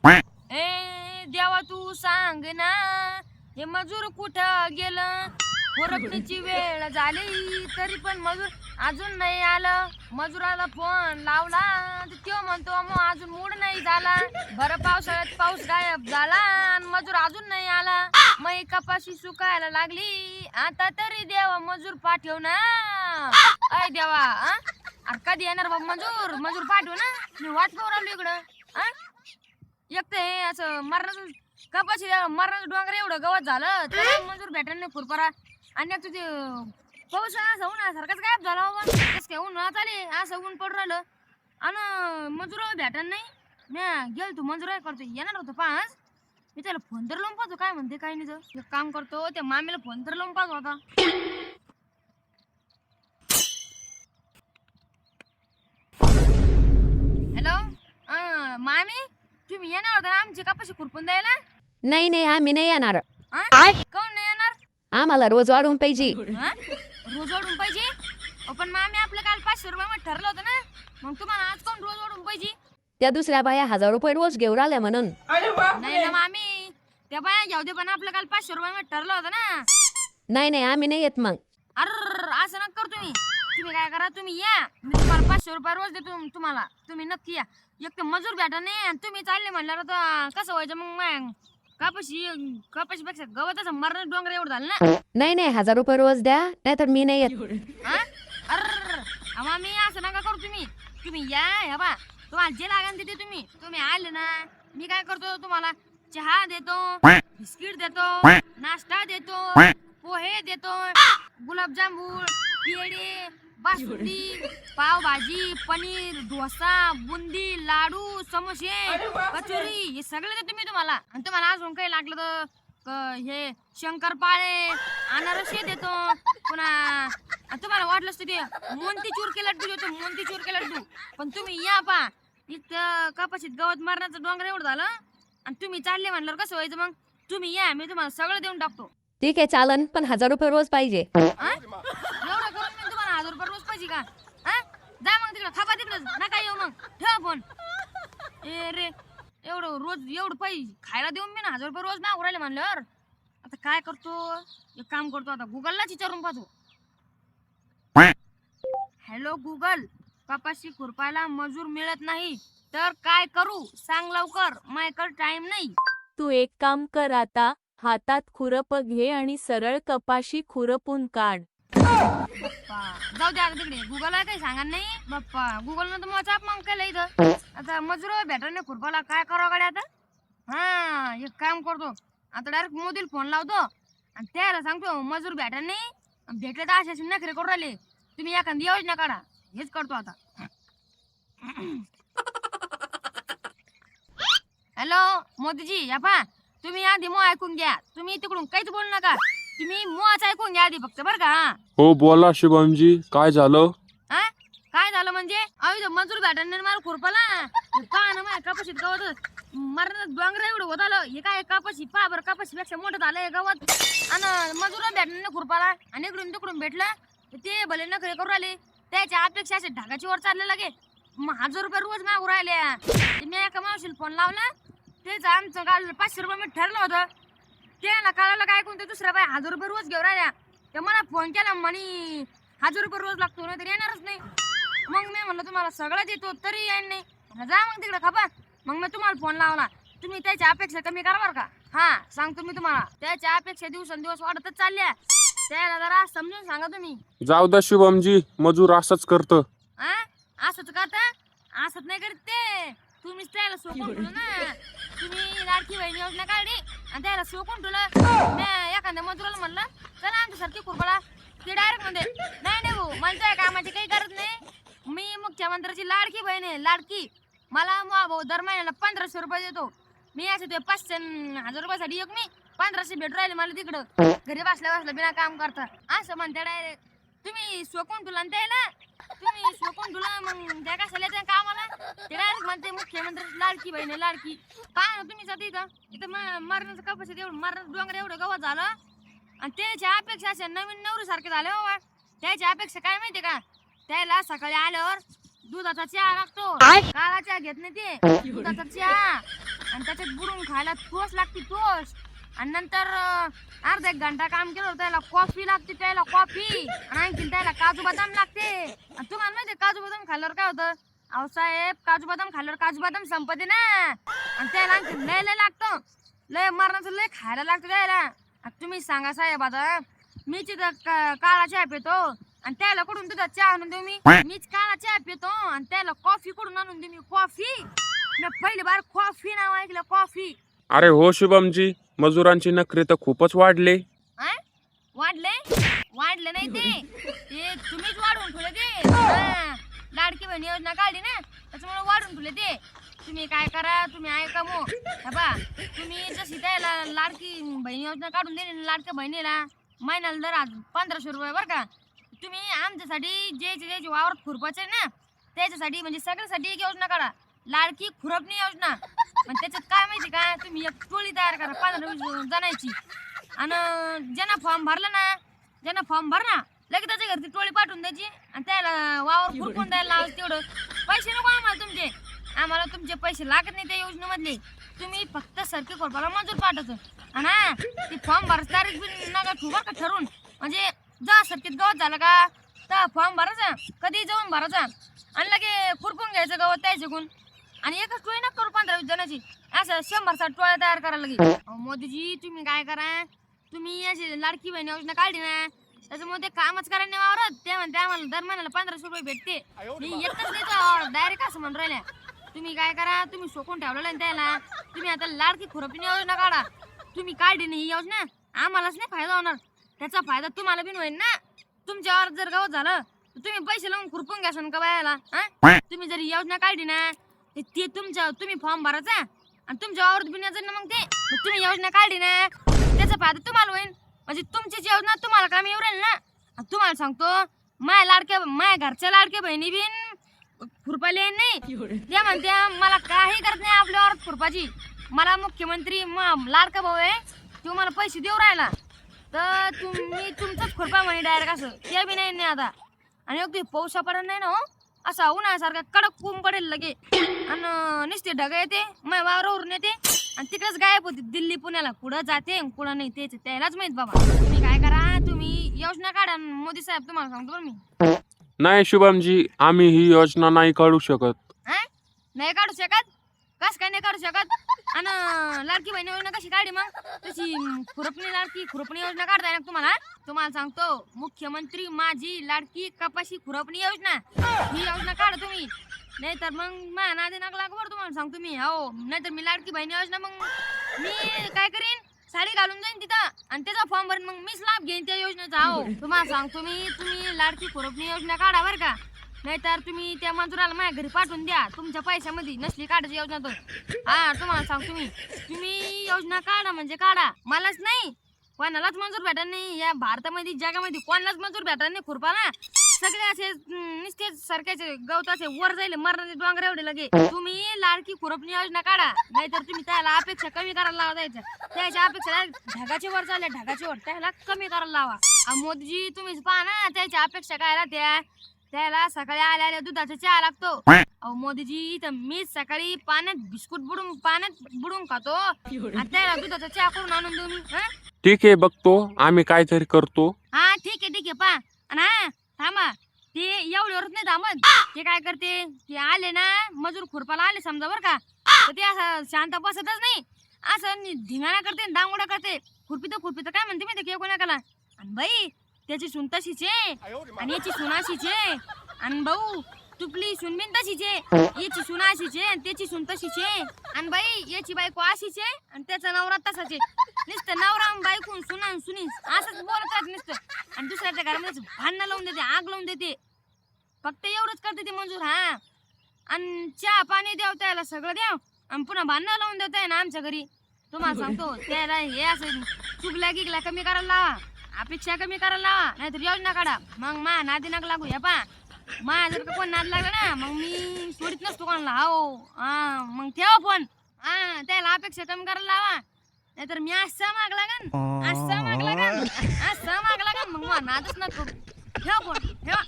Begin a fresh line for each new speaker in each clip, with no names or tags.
ए देवा तू सांग ना, हे मजूर कुठं गेलं? ओरखण्याची वेळ झाली तरी पण मजूर अजून नाही आलं. मजुराला फोन लावला तर तो म्हणतो मग अजून मूड नाही झाला. बरं पावसाळ्यात पाऊस गायब झाला आणि मजूर अजून नाही आला. मग कपाशी सुकायला लागली, आता तरी देवा मजूर पाठव ना. अय देवा अरे कधी येणार बाबा मजूर? मजूर पाठव ना, मी वाट पाहू राहिलो इकडं. एक तर हे असं मरणाचं कपाशी मरणाचं डोंगर एवढं गवत झालं तर मजूर भेटणार नाही खुरपारा. आणि तुझे पाऊस असं उन्हासारखाच गायब झाला बाबा. कस काय उन्हाळ्यात आले असं ऊन पडून राहिलं आणि मजूर भेटणार नाही. मी गेल तू मजूर करतो येणार होतो पाच. मी त्याला फोन तर लावून पाहतो काय म्हणते काय नाही. एक काम करतो त्या मामीला फोन तर लावून पाहतो आता. हॅलो मामी, तुम्ही येणार होता ना आमची कपाशी खुरपून द्यायला?
नाही नाही, आम्ही नाही येणार.
कोण नाही येणार?
आम्हाला रोज वाढून पाहिजे.
रोज वाढून पाहिजे? पण मामी आपलं काल 500 रुपये ठरलं होतं ना, मग तुम्हाला आज कोण रोज वाढून पाहिजे?
त्या दुसऱ्या बाया 1000 रुपये रोज घेऊन आल्या म्हणून.
नाही ना मामी, त्या बाया घेऊ दे पण आपलं काल 500 रुपये ठरलं होतं ना.
नाही नाही, आम्ही नाही येत मग.
अरे असं नका करू तुम्ही. तुम्ही काय करा, तुम्ही या, मी तुम्हाला 500 रुपये रोज देतो तुम्हाला. तुम्ही नक्की या. एक तर मजूर भेटा नाही आणि तुम्ही चालले म्हणल्यावर तर कसं व्हायचं मग? कपाशीपेक्षा गवत असं मरण डोंगर एवढं झालं ना.
नाही नाही, 1000 रुपये रोज द्या, नाहीतर मी नाही येत.
अरे मामी असं नका करू तुम्ही. तुम्ही या हे बा, तुम्हाला जे लागेल ते तुम्ही आले ना, मी काय करतो तुम्हाला चहा देतो, बिस्किट देतो, नाश्ता देतो, पोहे देतो, गुलाबजामुन, पेढे, बासुंदी, पावभाजी, पनीर, डोसा, बुंदी, लाडू, समोसे, कचोरी हे सगळं देतो मी तुम्हाला. आणि तुम्हाला अजून काही लागलं तर हे शंकरपाळे, अनारसे देतो. पुन्हा तुम्हाला वाटलं असतं ते मोतीचूर के लड्डू देतो, मोतीचूर के लड्डू. पण तुम्ही या पा, इथं कपाशीत गवत मारण्याचं डोंगर एवढं झालं आणि तुम्ही चालले म्हणल्यावर कसं व्हायचं मग? तुम्ही या, मी तुम्हाला सगळं देऊन टाकतो.
ठीक आहे चालन, पण 1000 रुपये रोज पाहिजे.
एवढं करून मी तुम्हाला 1000 रुपये रोज पाहिजे का? जा मग तिकडं, खापा तिकडं, नका येऊ मग, ठेवा फोन. ए रे, एवढं रोज एवढं पाहिजे खायला देऊन मी ना 1000 रुपये रोज मागू राहिले म्हणल्यावर आता काय करतो? एक काम करतो आता, गुगललाच विचारून पाहतो. हॅलो गुगल, कपाशी खुरपायला मजूर मिळत नाही तर काय करू? सांग लवकर, माझ्याकडे टाइम नाही.
तू एक काम कर, आता हातात खुरप घे आणि सरळ कपाशी खुरपून काढ.
बाप्पा, जाऊ दे आता तिकडे, गुगल आहे काही सांगा नाही बाप्पा. गुगल न तर मग मग केलं इथं. आता मजूर भेटत नाही खुरपाला, काय करावं गाडी आता? एक काम करतो आता, डायरेक्ट मोदीला फोन लावतो आणि त्याला सांगतो मजूर भेटत नाही, भेटले तर असे नखरे करू राहिले, तुम्ही एखादी योजना काढा. हेच करतो आता. हॅलो मोदीजी, या पा, तुम्ही आधी मो ऐकून घ्या. तुम्ही तिकडून काहीच बोलू नका, तुम्ही मोच ऐकून घ्या आधी फक्त, बरं का?
हो बोला शुभमजी, काय झालं?
काय झालं म्हणजे? अहो मजूर भेटायला मला खुरपाला पहा ना, माझ्या कपाशीत गवत मरण डोंगर एवढं होत आलं. हे काय कपाशी पहा बरं, कपाशीपेक्षा मोठं झालं हे गवत. आणि मजूर भेटणार खुरपाला आणि इकडून तिकडून भेटलं ते भले नखरे करू राहिले. त्याच्या अपेक्षा असे ढगाची वर चालले लागे. मग 1000 रुपये रोज मागू राहिले. मी एका मावशीला फोन लावला, तेच आमचं काल 500 रुपये मी ठरलं होतं. ते ना काळाला काय कोणते दुसऱ्या बाय 1000 रुपये रोज घेऊन राहिल्या. ते मला फोन केला म्हणे 1000 रुपये रोज लागतो ना, तरी येणारच नाही. मग मी म्हणलं तुम्हाला सगळं देतो तरी येईल नाही. जा मग तिकडे खपा. मग मी तुम्हाला फोन लावला, तुम्ही त्याच्या अपेक्षा कमी करा बरं का? सांगतो मी तुम्हाला, त्याच्या अपेक्षा दिवसेंदिवस वाढतच चालल्या. त्याला जरा समजून सांगा तुम्ही.
जाऊ द्या शुभमजी, मजूर असंच करतं.
असंच करता? असंच नाही करत ते. तुम्हीच त्याला सोकून ठेवलं ना. तुम्ही लाडकी बहीण योजना काढली आणि त्याला सोकून ठेवलं. मी एखाद्या मजुराला म्हणलं चला आमच्यासारखी खुरपाला, ते डायरेक्ट म्हणते नाही भाऊ, मला त्या कामाची काही गरज नाही, मी मुख्यमंत्र्याची लाडकी बहीण आहे, लाडकी. मला भाऊ दर महिन्याला 1500 रुपये देतो. मी असे ते 500 1000 रुपयासाठी एक मी 1500 भेटू राहिले मला तिकडं घरी बसल्या बिना काम करता. असं म्हणते डायरेक्ट. तुम्ही सोकून तुला त्याला, तुम्ही सोकून तुला मग त्या कशाला त्या कामाला? ते डायरेक्ट म्हणते मुख्यमंत्र्याची लाडकी बहीण आहे, लाडकी. काय ना तुम्ही जाते इथं मरणाचं कपाशीत एवढं मरण डोंगर एवढं गवत झालं आणि त्याच्या अपेक्षा अशा नवीन नवरी सारखे झाले बाबा. त्याच्या अपेक्षा काय माहितीये का? त्याला सकाळी आल्यावर दुधाचा चहा लागतो. काळा चहा घेत नाही ते, दुधाचा चहा. आणि त्याच्यात बुडून खायला टोस्ट लागते टोस्ट. आणि नंतर अर्धा 1 घंटा काम केलं त्याला कॉफी लागते प्यायला कॉफी. आणि आणखीन त्याला काजू बदाम लागते. आणि तुम्हाला माहिती काजू बदाम खाल्ल्यावर काय होतं? अहो साहेब, काजू बदाम खाल्ल्यावर काजू बदाम संपते ना. आणि त्याला आणखीन लय लय लागतं, लय मरणाचं लय खायला लागतं त्याला. आता तुम्ही सांगा साहेब, आता मी तिथं काळा चहा पितो आणि त्याला कुठून तुझा चहा आणून देऊ मीच काळा चहा पितो आणि त्याला कॉफी कुठून आणून देऊ मी कॉफी? मी पहिली बार कॉफी नाव ऐकलं, कॉफी.
अरे हो शुभमजी, मजुरांची नखरे तर खूपच वाढले.
वाढले नाही ते तुम्हीच वाढवून ठेवले ते. लाडकी बहीण योजना काढली ना, त्याच्यामुळे वाढून ठेवले ते. तुम्ही काय करा, तुम्ही ऐका मो बा, तुम्ही जशी त्याला लाडकी बहीण योजना काढून दिली लाडक्या बहिणीला महिन्याला दर 1500 रुपये बरं का. तुम्ही आमच्यासाठी जे वावरात खुरपाचे ना त्याच्यासाठी म्हणजे सगळ्यासाठी एक योजना काढा, लाडकी खुरपणी योजना. पण त्याच्यात काय माहिती का, तुम्ही एक टोळी तयार करा 15-20 जणांची. आणि ज्यांना फॉर्म भरला लगेच त्याच्या घरची टोळी पाठवून द्यायची आणि त्याला वावर खुरपून द्यायला लावायचं. तेवढं पैसे नको आम्हाला तुमचे पैसे लागत नाही त्या योजनेमधले. तुम्ही फक्त सरकी खोरपाला मंजूर पाठवतो. आणि ती फॉर्म भरायची तारीख बी नका ठेवू का ठरवून. म्हणजे जा सरकीत गवत झालं का तर फॉर्म भरायचा, कधी जाऊन भरायचा आणि लगे खुरपून घ्यायचं गवत त्याच्याकडून. आणि एकच टोळी नका करू 15-20 जणांची, असं 100-60 टोळ्या तयार करायला लगे. मोदीजी तुम्ही काय करा, तुम्ही अशी लाडकी बहीण योजना काढली ना त्याच्यामुळे ते कामच करायला नाही वावरत. ते म्हणते आम्हाला दर महिन्याला 1500 रुपये भेटते. मी येतच नाही तर डायरेक्ट असं म्हणून राहिल्या. तुम्ही काय करा, तुम्ही सोकून ठेवलेलं आहे त्याला. तुम्ही आता लाडकी खुरपणी योजना काढा. तुम्ही काढली नाही ही योजना आम्हालाच नाही फायदा होणार, त्याचा फायदा तुम्हाला बी होईल ना. तुमच्यावर जर गवत झालं तर तुम्ही पैसे लावून खुरपून घ्यासन का बायाला? तुम्ही जर ही योजना काढली ना ते तुम्ही फॉर्म भरायचा आणि तुमच्या वावरात बी नाही ना. मग तुम्ही योजना काढली ना त्याचा फायदा तुम्हाला होईल. म्हणजे तुमचीच योजना तुम्हाला कामी येऊ राहील ना. तुम्हाला सांगतो माझ्या घरच्या लाडक्या बहिणी बिन खुरपायला येईल नाही. त्या म्हणत्या मला काही करत नाही आपल्या वावरात खुरपाची. मला मुख्यमंत्री लाडका भाऊ आहे तो मला पैसे देऊ राहिला तर तुम्ही तुमचंच खुरपा म्हणे डायरेक्ट असं. ते बी नाही आता. आणि अगदी पाऊसा पडत नाही ना हो, असा उन्हाळ्यासारखा कडक ऊन पडेल लगे. आणि नुसते ढग येते माझ्या वावरावरून येते आणि तिकडेच गायब होती दिल्ली पुण्याला. कुठं जाते कुठं नाही तेच त्यालाच माहित बाबा. तुम्ही काय करा, तुम्ही योजना काढा. मोदी साहेब तुम्हाला सांगतो बरं मी.
नाही शुभमजी, आम्ही ही योजना नाही काढू शकत.
नाही काढू शकत? कस काय नाही काढू शकत? आणि लाडकी बहीण योजना कशी काढली मग? तशी लाडकी खुरपणी योजना काढताय ना तुम्हाला सांगतो, मुख्यमंत्री माझी लाडकी कपाशी खुरपणी योजना ही योजना काढा तुम्ही. नाहीतर मग माझ्या नादी नाक लागवर तुम्हाला सांगतो मी. हो, नाहीतर मी लाडकी बहीण योजना मग मी काय करीन, साडी घालून जाईन तिथं आणि त्याचा फॉर्म भरीन, मग मीच लाभ घेईन त्या योजनेचा. हो, तुम्हाला सांगतो मी, तुम्ही लाडकी खुरपणी योजना काढा बरं का. नाहीतर तुम्ही त्या मजुराला माझ्या घरी पाठवून द्या तुमच्या पैशामध्ये नसली काढायची योजना तर. तुम्हाला सांगतो मी, तुम्ही योजना काढा म्हणजे काढा. मलाच नाही कोणालाच मंजूर भेटणार नाही या भारतामध्ये, जगामध्ये कोणालाच मंजूर भेटणार नाही खुरपाला. सगळे असे नुसते सरकारचे गवताचे वर जाईल मरणाचे डोंगर एवढे लगे. तुम्ही लाडकी खुरपणी योजना काढा. नाहीतर तुम्ही त्याला अपेक्षा कमी करायला लावा द्यायच्या. त्याच्या अपेक्षा ढगाच्या वर चालल्या, ढगाच्या वर त्याला कमी करायला लावा. मोदीजी तुम्हीच पहा ना त्याच्या अपेक्षा काय राहत्या. त्याला सकाळी आल्या दुधाचा चहा लागतो. अहो मोदीजी, तर मीच सकाळी बिस्कुट पाण्यात बुडून खातो आणि त्याला दुधाचा चहा करून आणून देऊ मी.
ठीक आहे, बघतो आम्ही काहीतरी करतो.
ठीक आहे पहा. आणि थांबा, ते एवढ्यावरच नाही थांबत. ते काय करते, ते आले ना मजूर खुरपाला आले समजा बरं का, तर ते असं शांत बसतच नाही, असं धिंगाणा करते दांगोडा करते. खुरपी तर काय म्हणते मी ते कोणाला. आणि बाई त्याची सून तशीच आहे आणि याची सून अशीच आहे. आणि भाऊ तुपली सून बिन तशीच आहे, याची सून अशीच आहे आणि त्याची सून तशीच आहे. आणि बाई याची बायको अशीच आहे आणि त्याचा नवरा तसाच आहे. नुसतं नवरा बायकून सुनी असंच बोलतात नुसतं. आणि दुसऱ्याच्या घरामध्ये भांडणं लावून देते, आग लावून देते. फक्त एवढंच करते ते मंजूर. आणि चहा पाणी द्याव त्याला सगळं द्याव आणि पुन्हा भांडणं लावून देताय ना आमच्या घरी. तुम्हाला सांगतो त्याला हे असं चुकल्या गिकल्या कमी करायला लावा, अपेक्षा कमी करायला लावा. नाहीतर योजना काढा. मग मा नादी नाक लागू. या पा मा जर का कोण नाद लागला ना मग मी सोडित नसतो कोणाला. हो मग ठेवा फोन. त्याला अपेक्षा कमी करायला लावा. नाहीतर मी असं माग लागन मग नादच नको. ठेवा फोन ठेवा.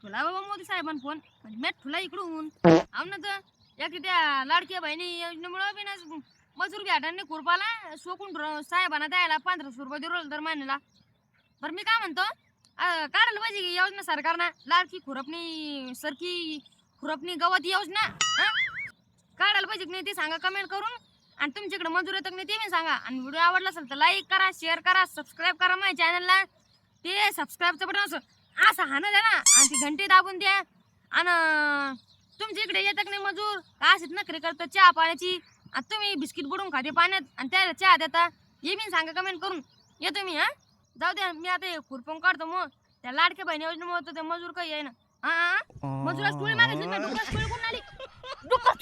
तुला बाबा मोदी साहेबांना फोन मी तुला इकडून आव ना तर एक त्या लाडक्या बहिणी योजनेमुळे बी ना मजूर भेटा नाही खुरपाला सोकून साहेबांना द्यायला 1500 रुपये देऊ दर महिन्याला. बरं मी काय म्हणतो काढायला पाहिजे की योजना सरकारनं लाडकी खुरपणी सरकी खुरपणी गवत योजना काढायला पाहिजे की नाही ते सांगा कमेंट करून. आणि तुमच्याकडे मजूर येतं की नाही ते मी सांगा. आणि व्हिडिओ आवडला असेल तर लाईक करा, शेअर करा, सबस्क्राईब करा माझ्या चॅनलला. ते सबस्क्राईबचं बटन असं हाणं द्या ना आणि ती घंटी दाबून द्या. आणि तुमच्या इकडे येतं की नाही मजूर का असेच नखरे करतं चहा पाण्याची आणि तुम्ही बिस्किट बुडून खाते पाण्यात आणि त्याला चहा देता हे मी सांगा कमेंट करून. येतो मी जाऊ द्या मी आता खुरपण काढतो मग त्या लाडक्या बहिणी योजनेमुळे तर ते मजूर काही आहे ना मजुरास टोळी मागायची डुक्कर टोळी कोण आली डुक्कर